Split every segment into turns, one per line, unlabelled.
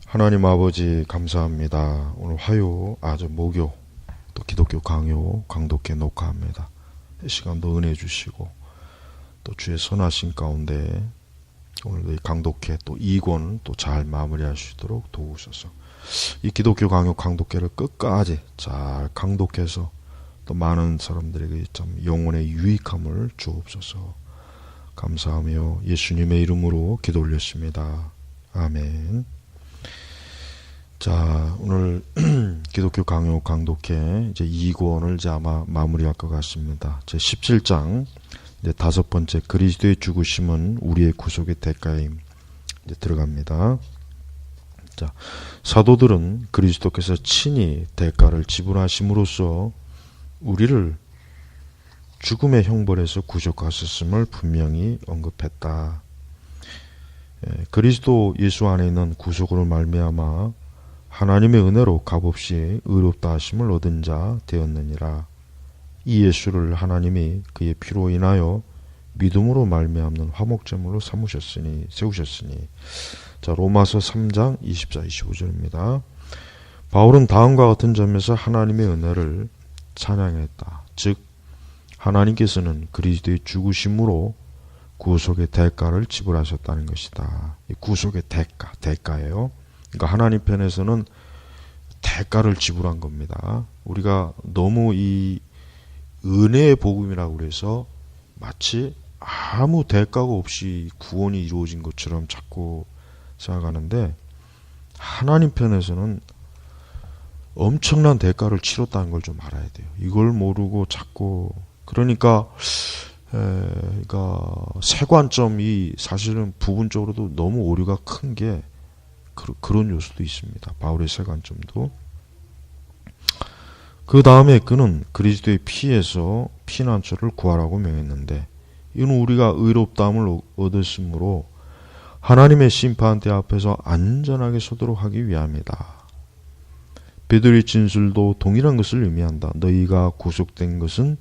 하나님 아버지 감사합니다. 오늘 목요 또 기독교 강요 강독회 녹화합니다. 이 시간도 은혜 주시고 또 주의 선하신 가운데 오늘도 이 강독회 또 2권 또 잘 마무리할 수 있도록 도우셔서 이 기독교 강요 강독회를 끝까지 잘 강독해서 또 많은 사람들에게 참 영혼의 유익함을 주옵소서. 감사하며 예수님의 이름으로 기도 올렸습니다. 아멘. 자, 오늘 기독교 강요 강독회 이제 2권을 이제 아마 마무리할 것 같습니다. 제 17장 이제 5번째 그리스도의 죽으심은 우리의 구속의 대가임 이제 들어갑니다. 자, 사도들은 그리스도께서 친히 대가를 지불하심으로써 우리를 죽음의 형벌에서 구속하셨음을 분명히 언급했다. 그리스도 예수 안에 있는 구속으로 말미암아 하나님의 은혜로 값없이 의롭다 하심을 얻은 자 되었느니라. 이 예수를 하나님이 그의 피로 인하여 믿음으로 말미암는 화목제물로 세우셨으니. 자, 로마서 3장 24, 25절입니다. 바울은 다음과 같은 점에서 하나님의 은혜를 찬양했다. 즉 하나님께서는 그리스도의 죽으심으로 구속의 대가를 지불하셨다는 것이다. 이 구속의 대가예요. 그러니까 하나님 편에서는 대가를 지불한 겁니다. 우리가 너무 이 은혜의 복음이라고 그래서 마치 아무 대가가 없이 구원이 이루어진 것처럼 자꾸 생각하는데 하나님 편에서는 엄청난 대가를 치렀다는 걸 좀 알아야 돼요. 이걸 모르고 자꾸 그러니까 세관점이 사실은 부분적으로도 너무 오류가 큰 게 그런 요소도 있습니다. 바울의 세관점도. 그 다음에 그는 그리스도의 피에서 피난처를 구하라고 명했는데 이는 우리가 의롭다함을 얻었으므로 하나님의 심판대 앞에서 안전하게 서도록 하기 위함이다. 베드로의 진술도 동일한 것을 의미한다. 너희가 구속된 것은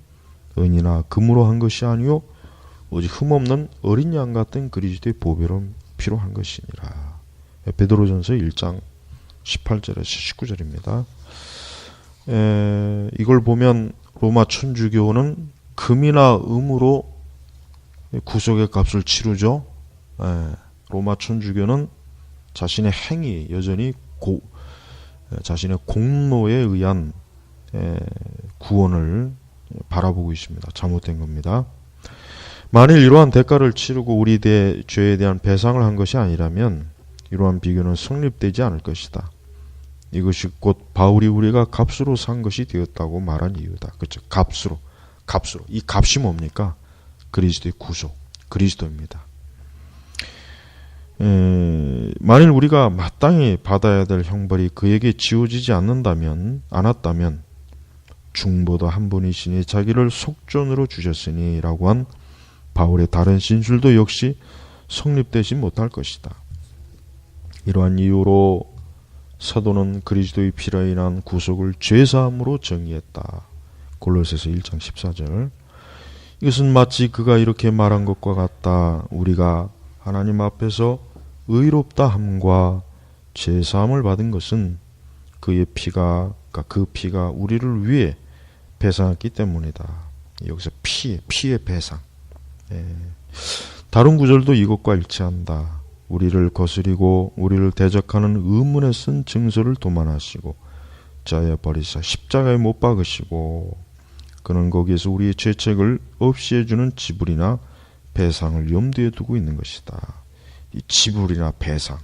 은이나 금으로 한 것이 아니요 오직 흠없는 어린 양 같은 그리스도의 보배로운 피로 한 것이니라. 베드로전서 1장 18절에서 19절입니다. 이걸 보면 로마 천주교는 금이나 음으로 구속의 값을 치르죠. 로마 천주교는 자신의 행위 여전히 자신의 공로에 의한 구원을 바라보고 있습니다. 잘못된 겁니다. 만일 이러한 대가를 치르고 우리 죄에 대한 배상을 한 것이 아니라면 이러한 비교는 성립되지 않을 것이다. 이것이 곧 바울이 우리가 값으로 산 것이 되었다고 말한 이유다. 그렇죠? 값으로. 이 값이 뭡니까? 그리스도의 구속, 그리스도입니다. 만일 우리가 마땅히 받아야 될 형벌이 그에게 지워지지 않았다면 중보도 한 분이시니 자기를 속전으로 주셨으니 라고 한 바울의 다른 진술도 역시 성립되지 못할 것이다. 이러한 이유로 사도는 그리스도의 피로 인한 구속을 죄사함으로 정의했다. 골로새서 1장 14절. 이것은 마치 그가 이렇게 말한 것과 같다. 우리가 하나님 앞에서 의롭다 함과 죄사함을 받은 것은 그 피가 우리를 위해 배상했기 때문이다. 여기서 피의 배상. 다른 구절도 이것과 일치한다. 우리를 거스리고 우리를 대적하는 의문에 쓴 증서를 도만하시고 자에 버리사 십자가에 못 박으시고 그는 거기에서 우리의 죄책을 없이 해주는 지불이나 배상을 염두에 두고 있는 것이다. 이 지불이나 배상.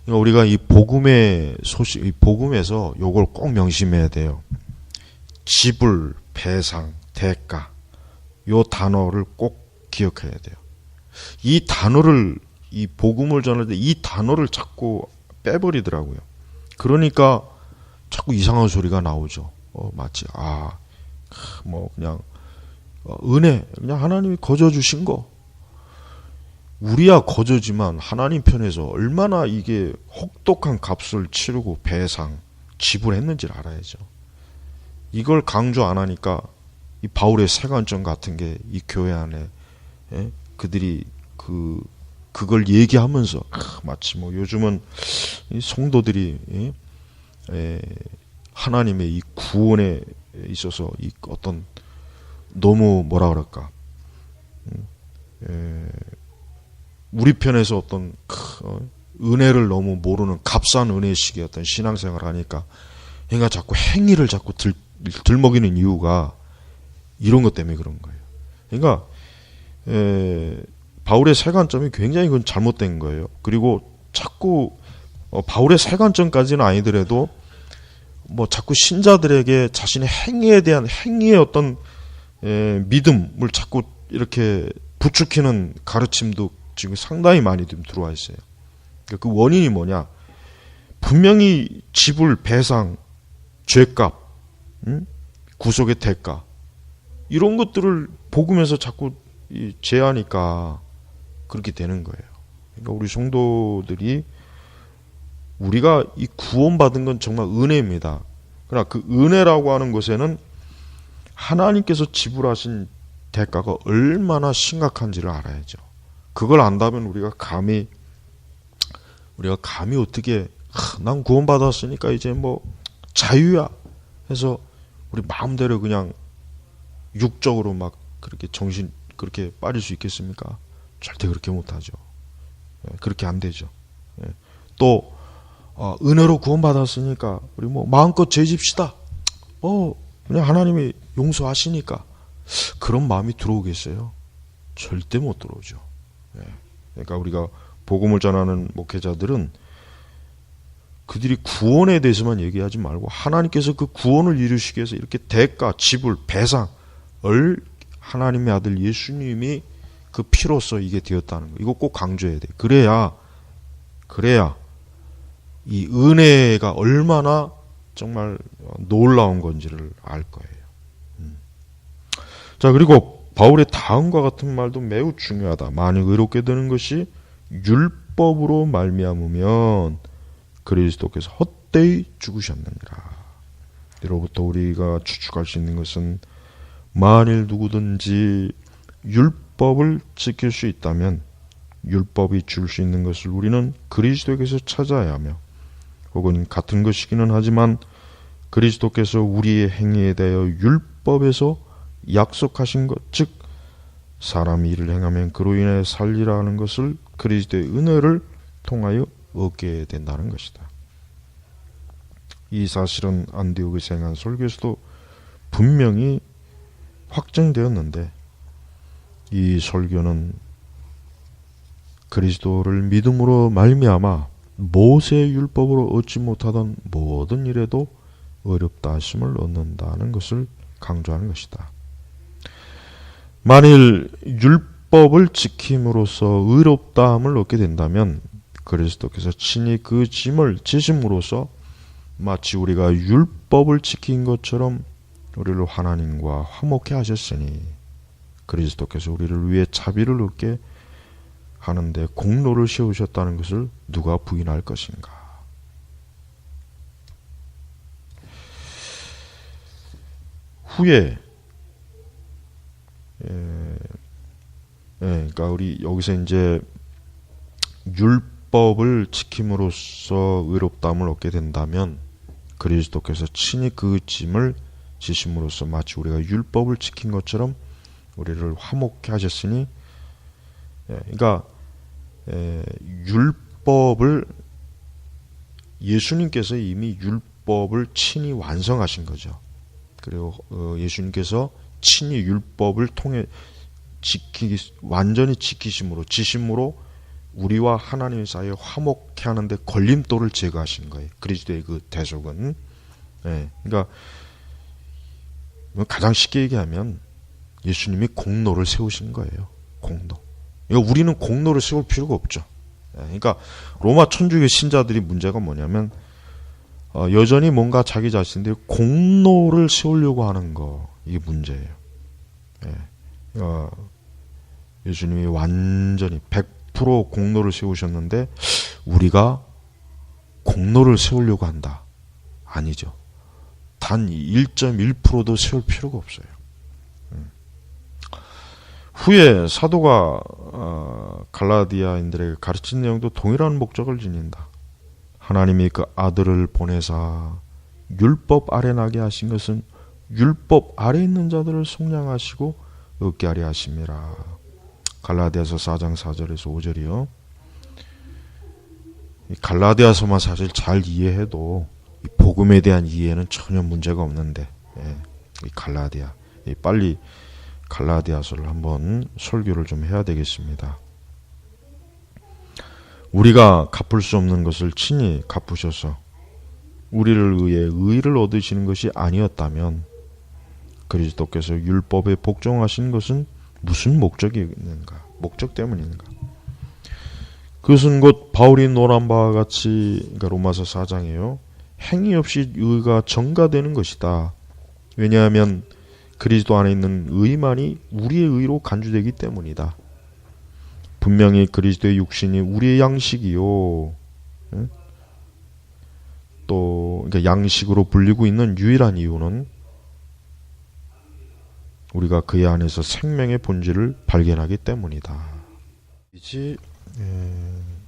그러니까 우리가 이 복음의 소식, 이 복음에서 요걸 꼭 명심해야 돼요. 지불, 배상, 대가. 요 단어를 꼭 기억해야 돼요. 이 복음을 전할 때 이 단어를 자꾸 빼버리더라고요. 그러니까 자꾸 이상한 소리가 나오죠. 마치 그냥 은혜, 그냥 하나님이 거저 주신 거. 우리야 거저지만 하나님 편에서 얼마나 이게 혹독한 값을 치르고 배상, 지불했는지를 알아야죠. 이걸 강조 안 하니까 이 바울의 세관점 같은 게 이 교회 안에 그들이 그걸 얘기하면서 마치 뭐 요즘은 이 성도들이 하나님의 이 구원에 있어서 이 어떤 너무 뭐라 그럴까 우리 편에서 어떤 은혜를 너무 모르는 값싼 은혜식의 어떤 신앙생활을 하니까 그러니까 자꾸 행위를 자꾸 들먹이는 이유가 이런 것 때문에 그런 거예요. 그러니까 바울의 세관점이 굉장히 그건 잘못된 거예요. 그리고 자꾸 바울의 세관점까지는 아니더라도 뭐 자꾸 신자들에게 자신의 행위에 대한 행위의 어떤 믿음을 자꾸 이렇게 부추기는 가르침도 지금 상당히 많이 좀 들어와 있어요. 그러니까 그 원인이 뭐냐? 분명히 지불, 배상, 죄값, 구속의 대가 이런 것들을 복음에서 자꾸 제하니까 그렇게 되는 거예요. 그러니까 우리 성도들이 우리가 이 구원받은 건 정말 은혜입니다. 그러나 그 은혜라고 하는 것에는 하나님께서 지불하신 대가가 얼마나 심각한지를 알아야죠. 그걸 안다면 우리가 감히 어떻게 난 구원받았으니까 이제 뭐 자유야 해서 우리 마음대로 그냥 육적으로 막 그렇게 정신 그렇게 빠질 수 있겠습니까? 절대 그렇게 못하죠. 그렇게 안 되죠. 또 은혜로 구원받았으니까 우리 뭐 마음껏 죄집시다. 그냥 하나님이 용서하시니까 그런 마음이 들어오겠어요? 절대 못 들어오죠. 그러니까 우리가 복음을 전하는 목회자들은 그들이 구원에 대해서만 얘기하지 말고 하나님께서 그 구원을 이루시기 위해서 이렇게 대가, 지불, 배상을 하나님의 아들 예수님이 그 피로써 이게 되었다는 거. 이거 꼭 강조해야 돼. 그래야 이 은혜가 얼마나 정말 놀라운 건지를 알 거예요. 자, 그리고 바울의 다음과 같은 말도 매우 중요하다. 만일 의롭게 되는 것이 율법으로 말미암으면 그리스도께서 헛되이 죽으셨느니라. 이로부터 우리가 추측할 수 있는 것은 만일 누구든지 율법을 지킬 수 있다면 율법이 줄 수 있는 것을 우리는 그리스도에게서 찾아야 하며 혹은 같은 것이기는 하지만 그리스도께서 우리의 행위에 대하여 율법에서 약속하신 것, 즉 사람이 이를 행하면 그로 인해 살리라 하는 것을 그리스도의 은혜를 통하여 얻게 된다는 것이다. 이 사실은 안디옥에서 행한 설교에서도 분명히 확정되었는데 이 설교는 그리스도를 믿음으로 말미암아 모세의 율법으로 얻지 못하던 모든 일에도 어렵다 하심을 얻는다는 것을 강조하는 것이다. 만일 율법을 지킴으로써 의롭다함을 얻게 된다면 그리스도께서 친히 그 짐을 지심으로써 마치 우리가 율법을 지킨 것처럼 우리를 하나님과 화목케 하셨으니 그리스도께서 우리를 위해 자비를 얻게 하는데 공로를 세우셨다는 것을 누가 부인할 것인가? 후에 그러니까 우리 여기서 이제 율법을 지킴으로써 의롭다함을 얻게 된다면 그리스도께서 친히 그 짐을 지심으로써 마치 우리가 율법을 지킨 것처럼 우리를 화목케 하셨으니, 그러니까 율법을 예수님께서 이미 율법을 친히 완성하신 거죠. 그리고 예수님께서 친히 율법을 통해 완전히 지키심으로 지심으로 우리와 하나님 사이에 화목케 하는데 걸림돌을 제거하신 거예요. 그리스도의 그 대속은. 그러니까 가장 쉽게 얘기하면 예수님이 공로를 세우신 거예요. 공로. 그러니까 우리는 공로를 세울 필요가 없죠. 그러니까 로마 천주교 신자들이 문제가 뭐냐면 여전히 뭔가 자기 자신들이 공로를 세우려고 하는 거, 이게 문제예요. 예수님이 완전히 100% 공로를 세우셨는데 우리가 공로를 세우려고 한다. 아니죠. 단 1.1%도 세울 필요가 없어요. 후에 사도가 갈라디아인들에게 가르친 내용도 동일한 목적을 지닌다. 하나님이 그 아들을 보내사 율법 아래 나게 하신 것은 율법 아래 있는 자들을 속량하시고 얻게 하려 하심이라. 갈라디아서 4장 4절에서 5절이요. 갈라디아서만 사실 잘 이해해도 이 복음에 대한 이해는 전혀 문제가 없는데, 이 갈라디아, 빨리 갈라디아서를 한번 설교를 좀 해야 되겠습니다. 우리가 갚을 수 없는 것을 친히 갚으셔서 우리를 위해 의를 얻으시는 것이 아니었다면 그리스도께서 율법에 복종하신 것은 무슨 목적이 있는가? 목적 때문인가? 그것은 곧 바울이 논한 바와 같이, 그러니까 로마서 4장이에요. 행위 없이 의가 전가되는 것이다. 왜냐하면 그리스도 안에 있는 의만이 우리의 의로 간주되기 때문이다. 분명히 그리스도의 육신이 우리의 양식이요. 또 그러니까 양식으로 불리고 있는 유일한 이유는 우리가 그의 안에서 생명의 본질을 발견하기 때문이다. 이제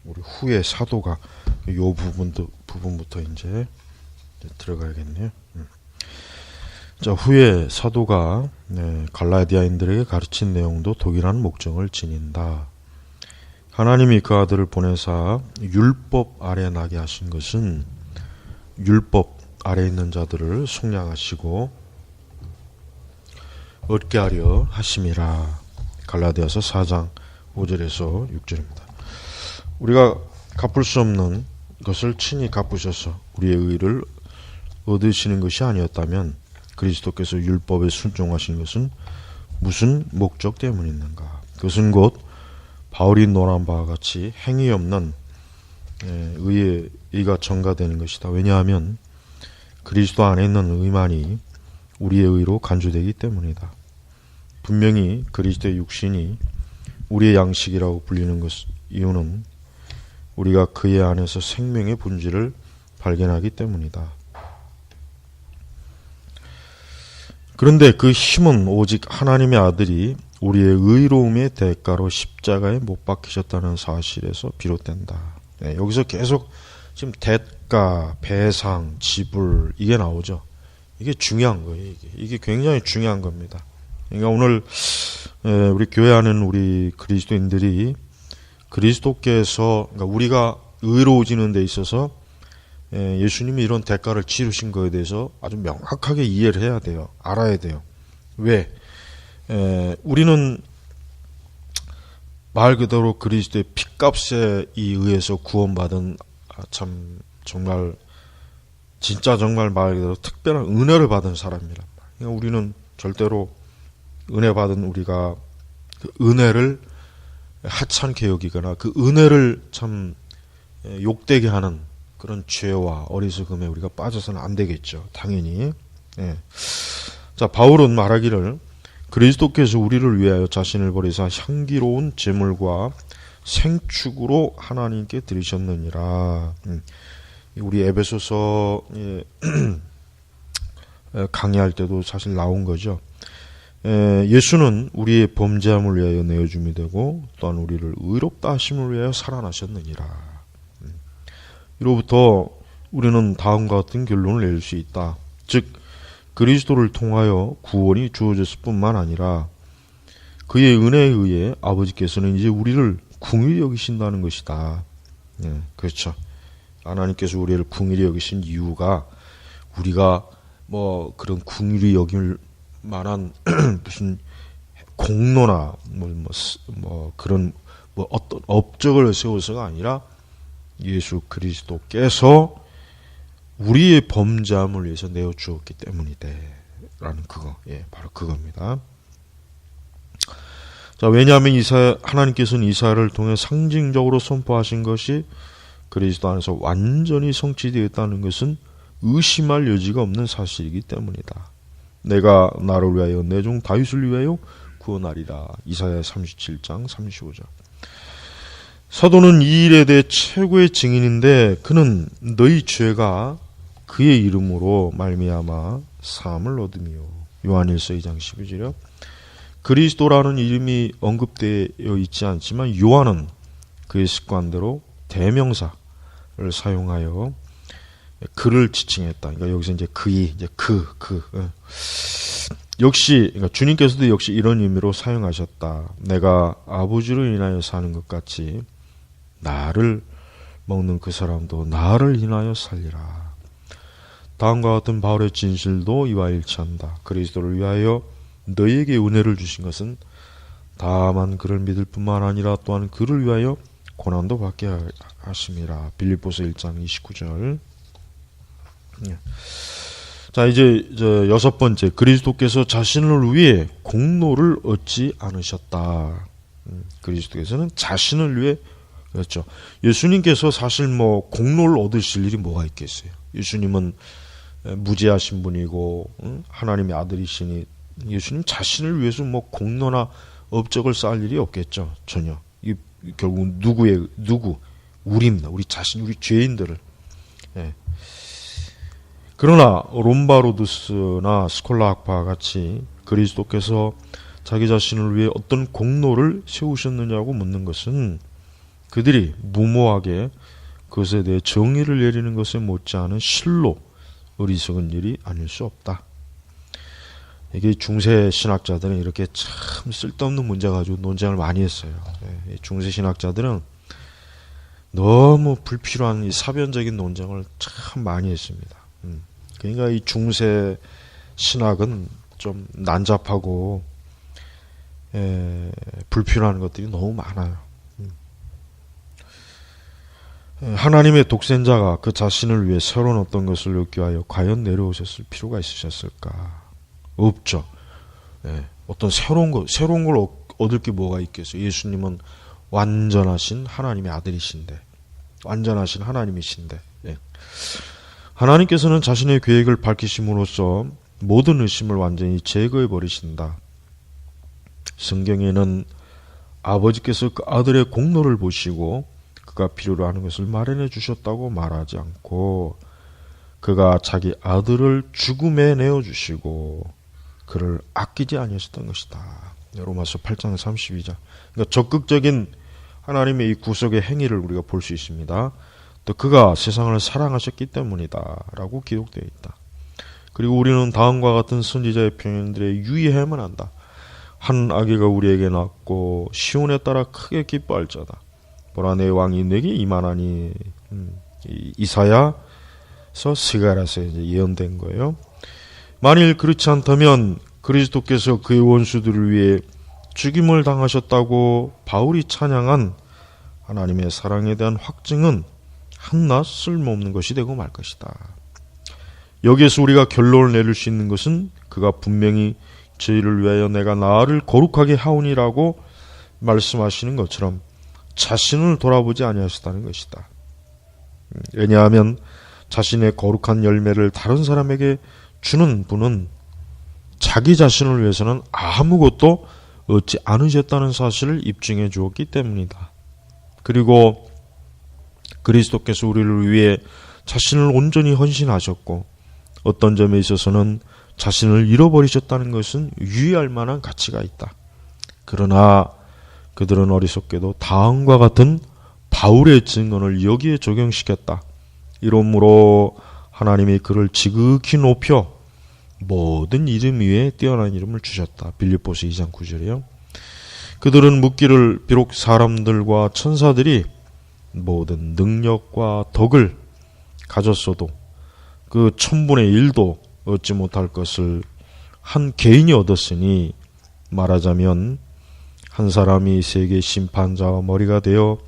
우리 후에 사도가 이 부분부터 이제 들어가야겠네요. 자, 후에 사도가 갈라디아인들에게 가르친 내용도 동일한 목적을 지닌다. 하나님이 그 아들을 보내사 율법 아래 나게 하신 것은 율법 아래 있는 자들을 속량하시고 얻게 하려 하심이라. 갈라디아서 4장 5절에서 6절입니다. 우리가 갚을 수 없는 것을 친히 갚으셔서 우리의 의를 얻으시는 것이 아니었다면 그리스도께서 율법에 순종하신 것은 무슨 목적 때문이었는가? 그것은 곧 바울이 논한 바와 같이 행위 없는 의가 전가되는 것이다. 왜냐하면 그리스도 안에 있는 의만이 우리의 의로 간주되기 때문이다. 분명히 그리스도의 육신이 우리의 양식이라고 불리는 이유는 우리가 그의 안에서 생명의 본질을 발견하기 때문이다. 그런데 그 힘은 오직 하나님의 아들이 우리의 의로움의 대가로 십자가에 못 박히셨다는 사실에서 비롯된다. 여기서 계속 지금 대가, 배상, 지불 이게 나오죠. 이게 중요한 거예요. 이게 굉장히 중요한 겁니다. 그러니까 오늘 우리 교회 안에 우리 그리스도인들이 그리스도께서, 그러니까 우리가 의로워지는 데 있어서 예수님이 이런 대가를 치르신 것에 대해서 아주 명확하게 이해를 해야 돼요. 알아야 돼요. 왜? 우리는 말 그대로 그리스도의 핏값에 의해서 구원받은 참 정말 진짜 정말 말 그대로 특별한 은혜를 받은 사람이란 말이에요. 그러니까 우리는 절대로 은혜 받은 우리가 그 은혜를 하찮게 여기거나 그 은혜를 참 욕되게 하는 그런 죄와 어리석음에 우리가 빠져서는 안 되겠죠. 당연히. 자, 바울은 말하기를 그리스도께서 우리를 위하여 자신을 버리사 향기로운 제물과 생축으로 하나님께 드리셨느니라. 우리 에베소서 강의할 때도 사실 나온 거죠. 예수는 우리의 범죄함을 위하여 내어줌이 되고 또한 우리를 의롭다 하심을 위하여 살아나셨느니라. 이로부터 우리는 다음과 같은 결론을 낼 수 있다. 즉 그리스도를 통하여 구원이 주어졌을 뿐만 아니라 그의 은혜에 의해 아버지께서는 이제 우리를 긍휼히 여기신다는 것이다. 그렇죠. 하나님께서 우리를 긍휼히 여기신 이유가 우리가 뭐 그런 긍휼히 여길 만한 무슨 공로나 그런 어떤 업적을 세워서가 아니라 예수 그리스도께서 우리의 범죄함을 위해서 내어 주었기 때문이다라는 그거, 바로 그겁니다. 자, 왜냐하면 하나님께서는 이사야를 통해 상징적으로 선포하신 것이 그리스도 안에서 완전히 성취되었다는 것은 의심할 여지가 없는 사실이기 때문이다. 내가 나를 위하여 내 종 다윗을 위하여 구원하리라. 이사야 37장 35절. 사도는 이 일에 대해 최고의 증인인데 그는 너희 죄가 그의 이름으로 말미암아 사함을 얻으며 요한일서 2장 12절이요. 그리스도라는 이름이 언급되어 있지 않지만 요한은 그의 습관대로 대명사를 사용하여 그를 지칭했다. 그러니까 여기서 이제 그이, 이제 역시, 그러니까 주님께서도 역시 이런 의미로 사용하셨다. 내가 아버지로 인하여 사는 것 같이 나를 먹는 그 사람도 나를 인하여 살리라. 다음과 같은 바울의 진실도 이와 일치한다. 그리스도를 위하여 너희에게 은혜를 주신 것은 다만 그를 믿을 뿐만 아니라 또한 그를 위하여 고난도 받게 하심이라. 빌립보서 1장 29절. 자, 이제 여섯 번째, 그리스도께서 자신을 위해 공로를 얻지 않으셨다. 그리스도께서는 자신을 위해, 그렇죠. 예수님께서 사실 뭐 공로를 얻으실 일이 뭐가 있겠어요. 예수님은 무죄하신 분이고 하나님의 아들이시니 예수님 자신을 위해서 뭐 공로나 업적을 쌓을 일이 없겠죠. 전혀. 이 결국 우리입니다. 우리 자신, 우리 죄인들을. 예. 그러나 롬바로두스나 스콜라 학파와 같이 그리스도께서 자기 자신을 위해 어떤 공로를 세우셨느냐고 묻는 것은 그들이 무모하게 그것에 대해 정의를 내리는 것에 못지않은 실로 어리석은 일이 아닐 수 없다. 이게 중세 신학자들은 이렇게 참 쓸데없는 문제 가지고 논쟁을 많이 했어요. 중세 신학자들은 너무 불필요한 이 사변적인 논쟁을 참 많이 했습니다. 그러니까 이 중세 신학은 좀 난잡하고 불필요한 것들이 너무 많아요. 하나님의 독생자가 그 자신을 위해 새로운 어떤 것을 얻기 위하여 과연 내려오셨을 필요가 있으셨을까? 없죠. 어떤 새로운 걸 얻을 게 뭐가 있겠어요? 예수님은 완전하신 하나님의 아들이신데, 완전하신 하나님이신데, 하나님께서는 자신의 계획을 밝히심으로써 모든 의심을 완전히 제거해 버리신다. 성경에는 아버지께서 그 아들의 공로를 보시고 그가 필요로 하는 것을 마련해 주셨다고 말하지 않고 그가 자기 아들을 죽음에 내어주시고 그를 아끼지 아니하셨던 것이다. 로마서 8장 32절. 그러니까 적극적인 하나님의 이 구속의 행위를 우리가 볼 수 있습니다. 또 그가 세상을 사랑하셨기 때문이다 라고 기록되어 있다. 그리고 우리는 다음과 같은 선지자의 표현들에 유의해야만 한다. 한 아기가 우리에게 낳고 시온에 따라 크게 기뻐할자다. 보라 내 왕이 내게 임하나니. 이사야서 스가랴서에 예언된 거예요. 만일 그렇지 않다면 그리스도께서 그의 원수들을 위해 죽임을 당하셨다고 바울이 찬양한 하나님의 사랑에 대한 확증은 한낱 쓸모없는 것이 되고 말 것이다. 여기에서 우리가 결론을 내릴 수 있는 것은 그가 분명히 저희를 위하여 내가 나를 거룩하게 하오니라고 말씀하시는 것처럼 자신을 돌아보지 아니하셨다는 것이다. 왜냐하면 자신의 거룩한 열매를 다른 사람에게 주는 분은 자기 자신을 위해서는 아무것도 얻지 않으셨다는 사실을 입증해 주었기 때문이다. 그리고 그리스도께서 우리를 위해 자신을 온전히 헌신하셨고 어떤 점에 있어서는 자신을 잃어버리셨다는 것은 유의할 만한 가치가 있다. 그러나 그들은 어리석게도 다음과 같은 바울의 증언을 여기에 적용시켰다. 이러므로 하나님이 그를 지극히 높여 모든 이름 위에 뛰어난 이름을 주셨다. 빌립보서 2장 9절이요. 그들은 묻기를 비록 사람들과 천사들이 모든 능력과 덕을 가졌어도 그 1000분의 1도 얻지 못할 것을 한 개인이 얻었으니 말하자면 한 사람이 세계 심판자와 머리가 되어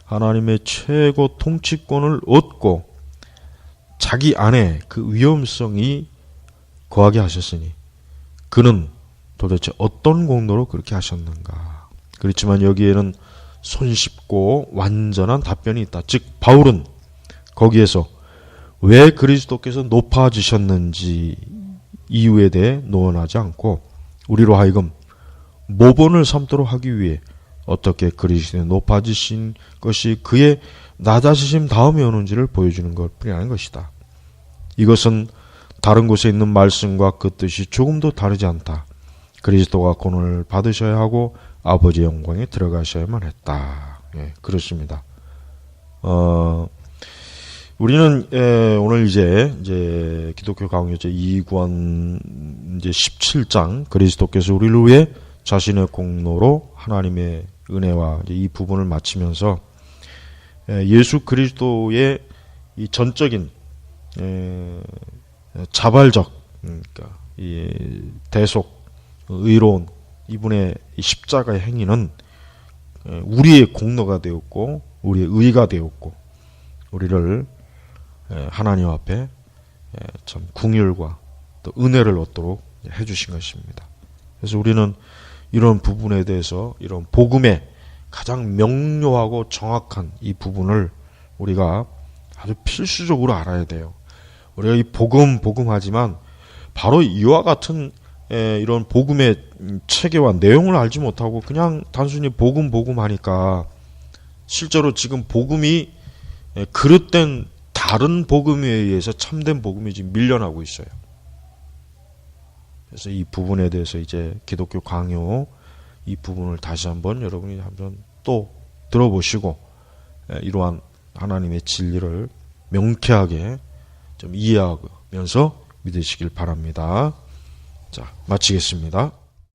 하나님의 최고 통치권을 얻고 자기 안에 그 위험성이 거하게 하셨으니 그는 도대체 어떤 공로로 그렇게 하셨는가? 그렇지만 여기에는 손쉽고 완전한 답변이 있다. 즉 바울은 거기에서 왜 그리스도께서 높아지셨는지 이유에 대해 논하지 않고 우리로 하여금 모본을 삼도록 하기 위해 어떻게 그리스도의 높아지신 것이 그의 낮아지심 다음에 오는지를 보여주는 것 뿐이라는 것이다. 이것은 다른 곳에 있는 말씀과 그 뜻이 조금도 다르지 않다. 그리스도가 구원을 받으셔야 하고 아버지의 영광에 들어가셔야만 했다. 예, 그렇습니다. 우리는 오늘 이제 기독교 강요제 2권 이제 17장 그리스도께서 우리를 위해 자신의 공로로 하나님의 은혜와 이제 이 부분을 마치면서 예수 그리스도의 이 전적인 자발적 그러니까 이 대속 의로운 이분의 십자가의 행위는 우리의 공로가 되었고 우리의 의가 되었고 우리를 하나님 앞에 참 긍휼과 또 은혜를 얻도록 해주신 것입니다. 그래서 우리는 이런 부분에 대해서 이런 복음의 가장 명료하고 정확한 이 부분을 우리가 아주 필수적으로 알아야 돼요. 우리가 이 복음하지만 바로 이와 같은 이런 복음의 체계와 내용을 알지 못하고 그냥 단순히 복음 하니까 실제로 지금 복음이 그릇된 다른 복음에 의해서 참된 복음이 지금 밀려나고 있어요. 그래서 이 부분에 대해서 이제 기독교 강요 이 부분을 다시 한번 여러분이 한번 또 들어보시고 이러한 하나님의 진리를 명쾌하게 좀 이해하면서 믿으시길 바랍니다. 자, 마치겠습니다.